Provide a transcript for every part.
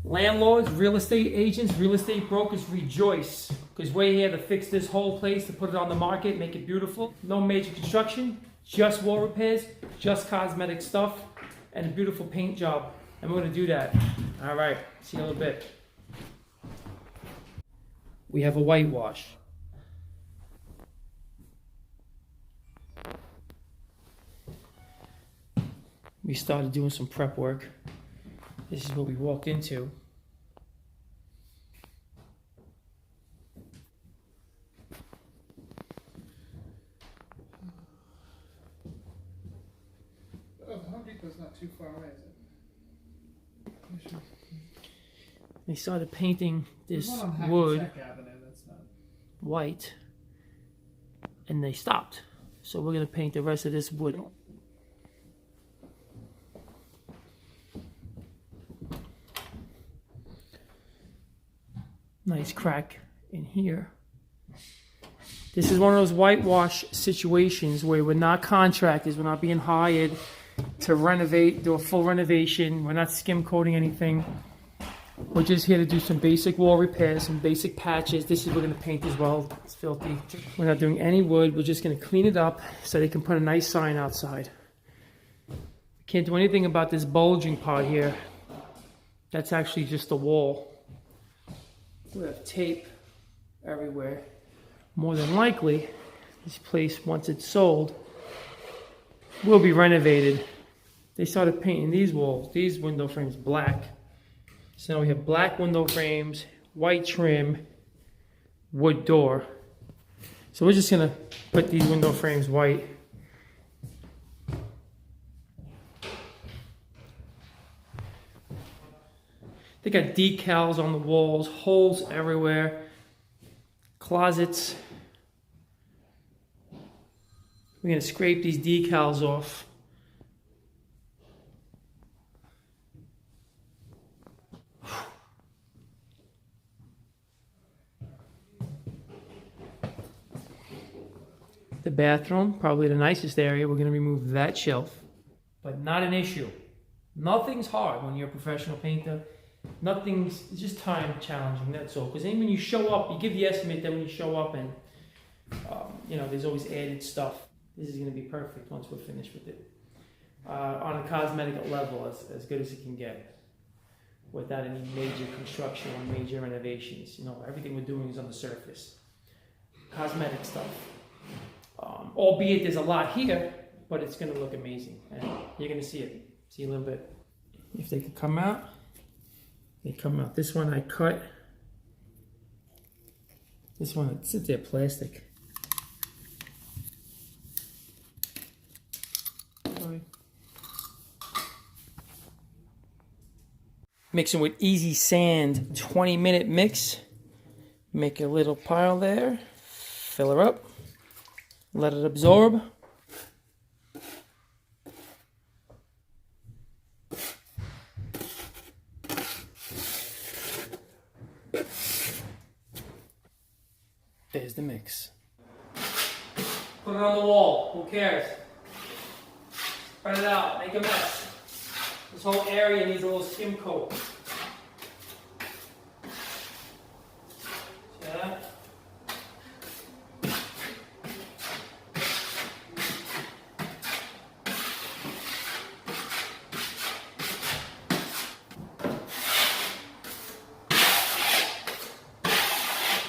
Landlords, real estate agents, real estate brokers, rejoice, because we're here to fix this whole place, to put it on the market, make it beautiful. No major construction, just wall repairs, just cosmetic stuff, and a beautiful paint job. And we're gonna do that. All right, see you in a little bit. We have a whitewash. We started doing some prep work. This is what we walked into. Oh, the Home Depot's not too far away, is it? They started painting this There's one on wood Hackensack Avenue, that's not... white, and they stopped. So we're gonna paint the rest of this wood. Nice crack in here. This is one of those whitewash situations where we're not contractors, we're not being hired to renovate, do a full renovation, we're not skim coating anything. We're just here to do some basic wall repairs, some basic patches. This is we're gonna paint as well, it's filthy. We're not doing any wood, we're just gonna clean it up so they can put a nice sign outside. Can't do anything about this bulging part here. That's actually just the wall. We have tape everywhere. More than likely, this place, once it's sold, will be renovated. They started painting these walls, these window frames black. So now we have black window frames, white trim, wood door. So we're just gonna put these window frames white. They got decals on the walls, holes everywhere, closets. We're gonna scrape these decals off. The bathroom, probably the nicest area. We're gonna remove that shelf, but not an issue. Nothing's hard when you're a professional painter. Nothing's, it's just time challenging, that's all. Because then when you show up, you give the estimate, then when you show up and, you know, there's always added stuff. This is going to be perfect once we're finished with it. On a cosmetic level, as good as it can get. Without any major construction or major renovations. You know, everything we're doing is on the surface. Cosmetic stuff. Albeit there's a lot here, but it's going to look amazing. And you're going to see it. See a little bit. If they could come out. They come out. This one I cut. This one, it's there plastic. Sorry. Mixing with Easy Sand, 20-minute mix. Make a little pile there. Fill her up. Let it absorb. There's the mix. Put it on the wall. Who cares? Spread it out. Make a mess. This whole area needs a little skim coat. See that?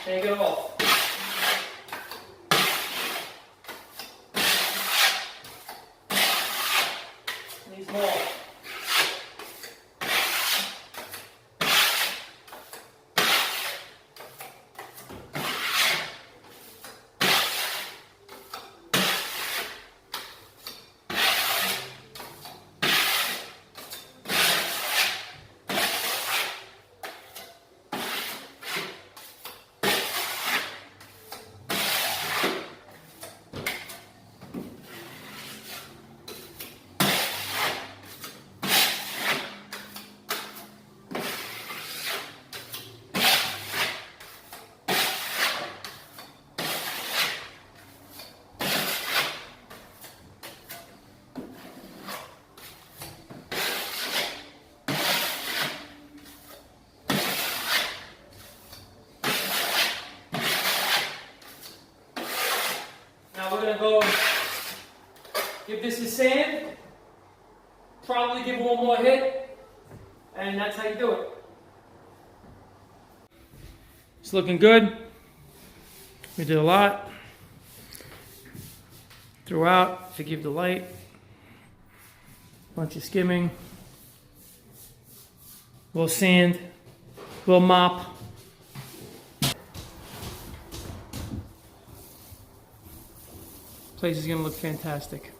Take it off. Needs more. Give this a sand. Probably give it one more hit. And that's how you do it. It's looking good. We did a lot. Throughout, forgive the light. Bunch of skimming. A little sand. A little mop. Place is gonna look fantastic.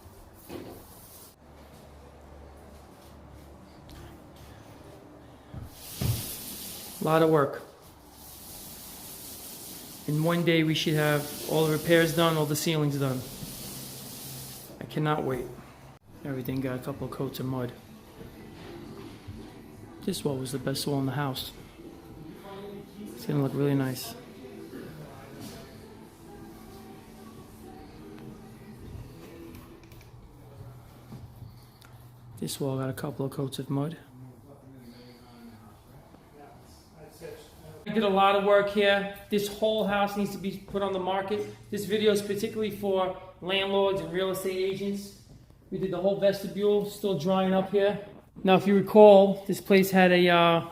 A lot of work. In one day we should have all the repairs done, all the ceilings done. I cannot wait. Everything got a couple of coats of mud. This wall was the best wall in the house. It's gonna look really nice. This wall got a couple of coats of mud. We did a lot of work here. This whole house needs to be put on the market. This video is particularly for landlords and real estate agents. We did the whole vestibule, still drying up here. Now, if you recall, this place had a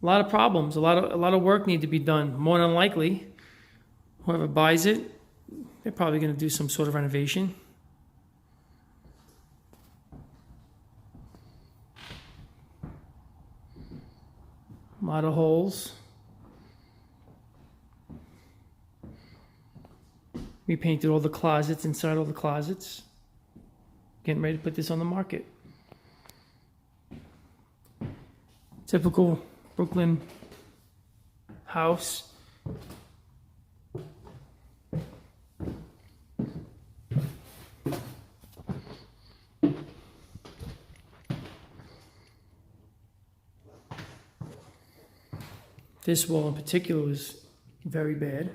lot of problems. A lot of work needed to be done. More than likely, whoever buys it, they're probably going to do some sort of renovation. A lot of holes. We painted all the closets inside all the closets. Getting ready to put this on the market. Typical Brooklyn house. This wall in particular was very bad.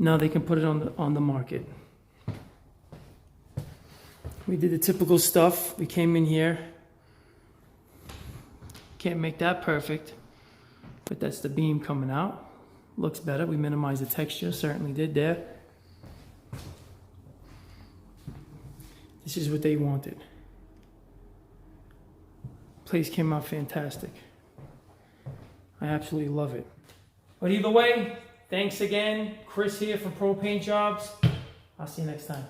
Now they can put it on the market. We did the typical stuff. We came in here. Can't make that perfect, but that's the beam coming out. Looks better. We minimized the texture, certainly did there. This is what they wanted. Place came out fantastic. I absolutely love it. But either way, thanks again. Chris here from Pro Paint Jobs. I'll see you next time.